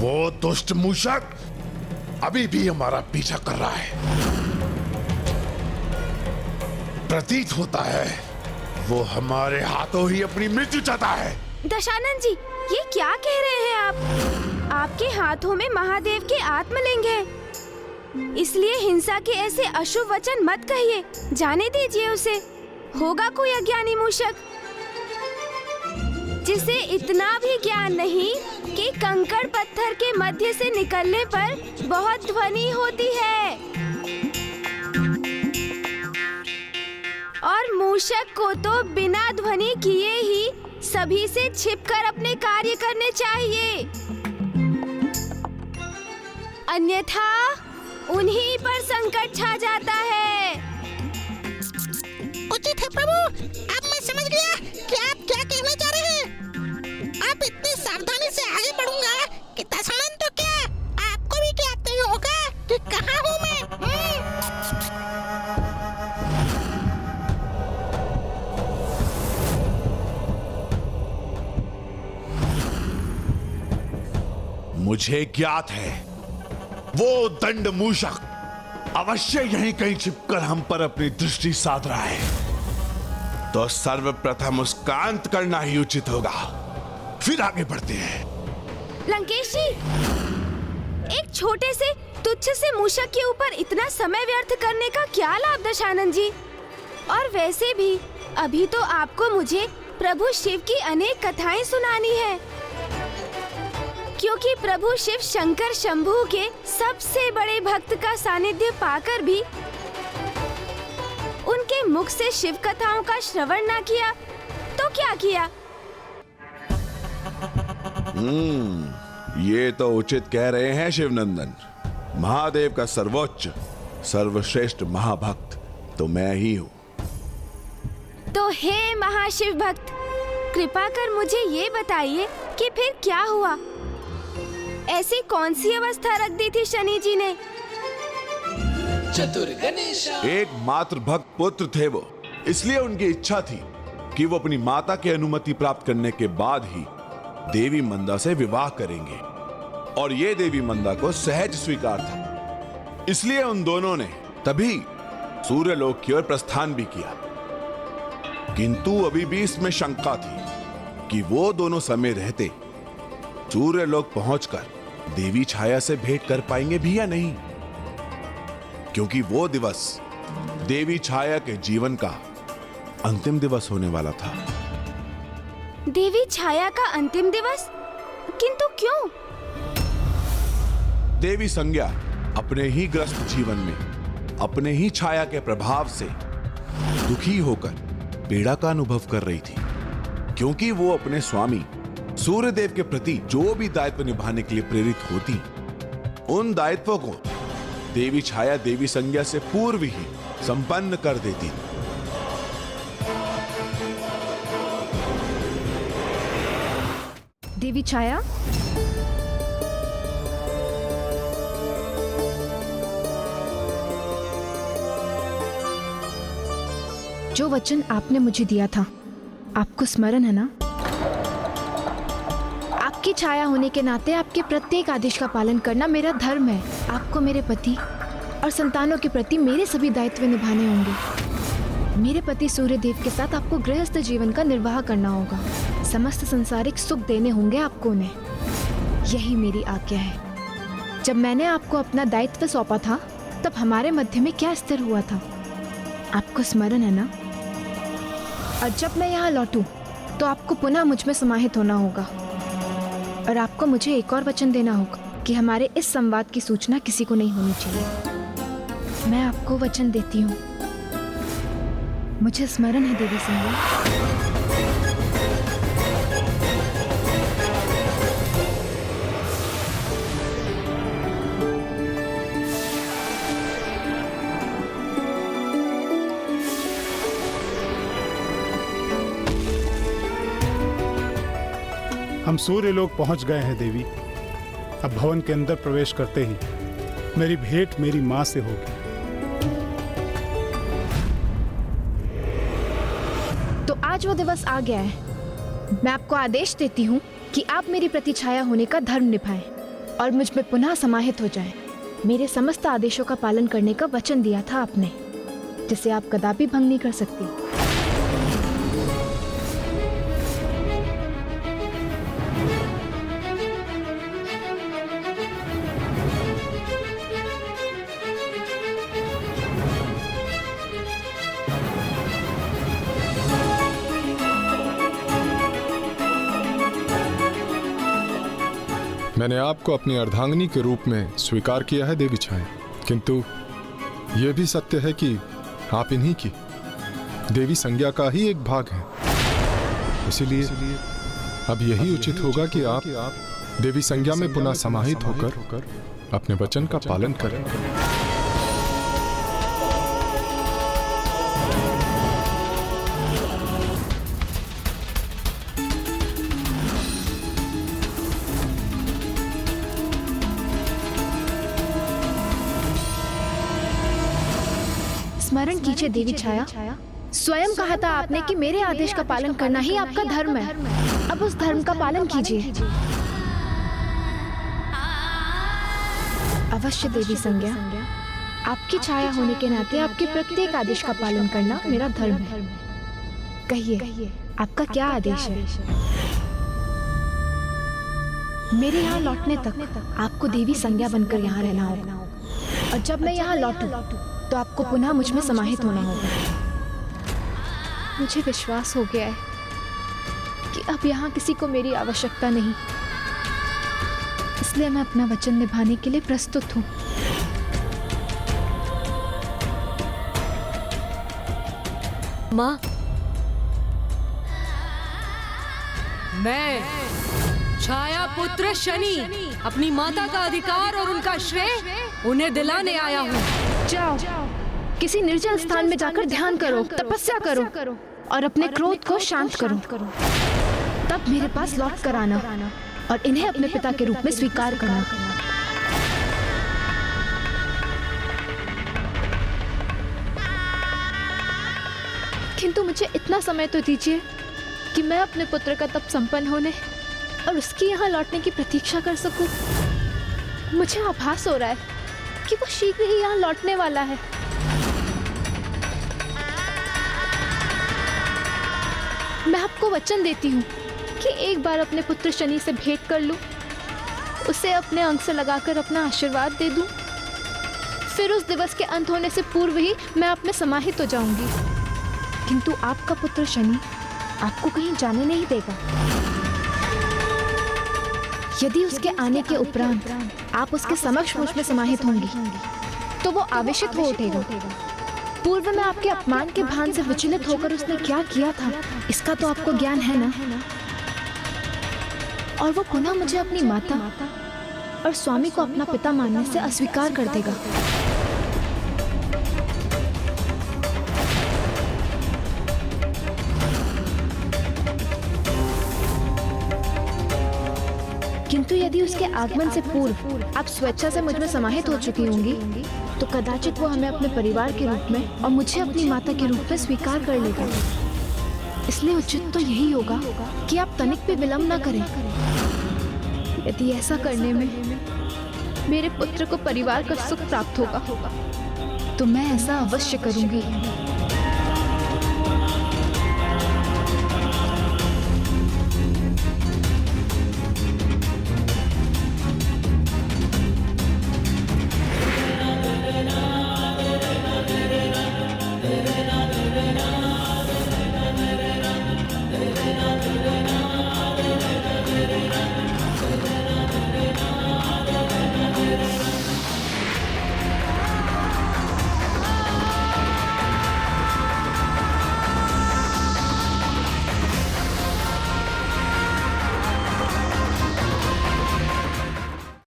वो दुष्ट मूषक अभी भी हमारा पीछा कर रहा है। प्रतीत होता है वो हमारे हाथों ही अपनी मृत्यु चाहता है। दशानन जी, ये क्या कह रहे हैं आप? आपके हाथों में महादेव के आत्मलिंग है, इसलिए हिंसा के ऐसे अशुभ वचन मत कहिए। जाने दीजिए उसे। होगा कोई अज्ञानी मूषक जिसे इतना भी ज्ञान नहीं कि कंकड़ पत्थर के मध्य से निकलने पर बहुत ध्वनि होती है। और मूषक को तो बिना ध्वनि किए ही सभी से छिपकर अपने कार्य करने चाहिए, अन्यथा उन्हीं पर संकट छा जाता है। उचित है प्रभु, अब मैं समझ गया कि आप क्या कहना चाह रहे हैं। आप इतनी सावधानी से आगे बढ़ूंगा कि दशानन तो क्या, आपको भी क्या तय होगा कि कहाँ हूँ मैं। मुझे ज्ञात है वो दंड मूषक अवश्य यहीं कहीं छिपकर हम पर अपनी दृष्टि साध रहा है। तो सर्वप्रथम उसका अंत करना ही उचित होगा, फिर आगे बढ़ते हैं। लंकेश जी, एक छोटे से तुच्छ से मूषक के ऊपर इतना समय व्यर्थ करने का क्या लाभ दशानन जी? और वैसे भी अभी तो आपको मुझे प्रभु शिव की अनेक कथाएं सुनानी है, क्योंकि प्रभु शिव शंकर शंभू के सबसे बड़े भक्त का सानिध्य पाकर भी उनके मुख से शिव कथाओं का श्रवण ना किया तो क्या किया? ये तो उचित कह रहे हैं शिवनंदन। महादेव का सर्वोच्च सर्वश्रेष्ठ महाभक्त तो मैं ही हूँ। तो हे महाशिव भक्त, कृपा कर मुझे ये बताइए कि फिर क्या हुआ? ऐसी कौन सी अवस्था रख दी थी शनि जी ने? चतुर गणेशा। एक मात्र भक्त पुत्र थे वो, इसलिए उनकी इच्छा थी कि वो अपनी माता की अनुमति प्राप्त करने के बाद ही देवी मंदा से विवाह करेंगे, और ये देवी मंदा को सहज स्वीकार था। इसलिए उन दोनों ने तभी सूर्यलोक की ओर प्रस्थान भी किया। किंतु अभी भी इसमें शंका थी कि वो दोनों समय रहते सूर्यलोक पहुंचकर देवी छाया से भेंट कर पाएंगे भी या नहीं, क्योंकि वो दिवस देवी छाया के जीवन का अंतिम दिवस होने वाला था। देवी छाया का अंतिम दिवस? किंतु क्यों? देवी संज्ञा अपने ही ग्रस्त जीवन में अपने ही छाया के प्रभाव से दुखी होकर पीड़ा का अनुभव कर रही थी, क्योंकि वो अपने स्वामी सूर्यदेव के प्रति जो भी दायित्व निभाने के लिए प्रेरित होती, उन दायित्वों को देवी छाया देवी संज्ञा से पूर्व ही संपन्न कर देती। देवी छाया, जो वचन आपने मुझे दिया था, आपको स्मरण है ना? आपकी छाया होने के नाते आपके प्रत्येक आदेश का पालन करना मेरा धर्म है। आपको मेरे पति और संतानों के प्रति मेरे सभी दायित्व निभाने होंगे। मेरे पति सूर्यदेव के साथ आपको गृहस्थ जीवन का निर्वाह करना होगा। समस्त संसारिक सुख देने होंगे आपको उन्हें। यही मेरी आज्ञा है। जब मैंने आपको अपना दायित्व सौंपा था, तब हमारे मध्य में क्या स्थिर हुआ था, आपको स्मरण है ना? और जब मैं यहाँ लौटूं, तो आपको पुनः मुझ में समाहित होना होगा, और आपको मुझे एक और वचन देना होगा कि हमारे इस संवाद की सूचना किसी को नहीं होनी चाहिए। मैं आपको वचन देती हूँ। मुझे स्मरण है देवी संज्ञा। हम सूर्यलोक पहुंच गए हैं देवी। अब भवन के अंदर प्रवेश करते ही मेरी भेंट मेरी मां से होगी। तो आज वो दिवस आ गया है। मैं आपको आदेश देती हूँ कि आप मेरी प्रतिछाया होने का धर्म निभाएं। और मुझ में पुनः समाहित हो जाएं। मेरे समस्त आदेशों का पालन करने का वचन दिया था आपने, जिसे आप कदापि भंग नहीं कर सकती। मैंने आपको अपनी अर्धांगिनी के रूप में स्वीकार किया है देवी छाया, किंतु यह भी सत्य है कि आप इन्हीं की देवी संज्ञा का ही एक भाग हैं। इसीलिए अब यही उचित होगा कि आप देवी संज्ञा में पुनः समाहित होकर अपने वचन का पालन करें। स्मरण कीजिए देवी छाया, स्वयं कहा था आपने कि मेरे आदेश का पालन करना ही आपका धर्म है। अब उस धर्म का पालन कीजिए। अवश्य देवी संज्ञा, आपकी छाया होने के नाते आपके प्रत्येक आदेश का पालन करना मेरा धर्म है। कहिए, आपका क्या आदेश है? मेरे यहाँ लौटने तक आपको देवी संज्ञा बनकर यहाँ रहना होगा, और जब मैं यहाँ लौटूं तो आपको पुनः मुझ में समाहित होना होगा। मुझे विश्वास हो गया है कि अब यहाँ किसी को मेरी आवश्यकता नहीं, इसलिए मैं अपना वचन निभाने के लिए प्रस्तुत हूँ। माँ, मैं छाया पुत्र शनि अपनी माता का अधिकार और उनका श्रेय उन्हें दिलाने आया हूँ। जाओ, किसी निर्जल स्थान में जाकर ध्यान करो, तपस्या करो और अपने क्रोध को शांत करो। तब मेरे पास लौट कर आना और इन्हें अपने पिता के रूप में स्वीकार करना। किंतु मुझे इतना समय तो दीजिए कि मैं अपने पुत्र का तप संपन्न होने और उसकी यहाँ लौटने की प्रतीक्षा कर सकूं। मुझे आभास हो रहा है कि वो शीघ्र ही यहाँ लौटने वाला है। मैं आपको वचन देती हूँ कि एक बार अपने पुत्र शनि से भेंट कर लूं, उसे अपने अंग से लगाकर अपना आशीर्वाद दे दूं, फिर उस दिवस के अंत होने से पूर्व ही मैं आप में समाहित हो जाऊंगी। किंतु आपका पुत्र शनि आपको कहीं जाने नहीं देगा। यदि उसके आने के उपरांत आप उसके समक्ष मुझ में समाहित होंगी तो वो आवेशित हो उठेगा। पूर्व में आपके अपमान के भान से विचलित होकर उसने क्या किया था इसका तो आपको ज्ञान है ना, और वो पुनः मुझे अपनी माता और स्वामी को अपना पिता मानने से अस्वीकार कर देगा। किंतु यदि उसके आगमन से पूर्व आप स्वेच्छा से मुझ में समाहित हो चुकी होंगी तो कदाचित वो हमें अपने परिवार के रूप में और मुझे अपनी माता के रूप में स्वीकार कर लेगा। इसलिए उचित तो यही होगा कि आप तनिक भी विलंब न करें। यदि ऐसा करने में मेरे पुत्र को परिवार का सुख प्राप्त होगा तो मैं ऐसा अवश्य करूंगी।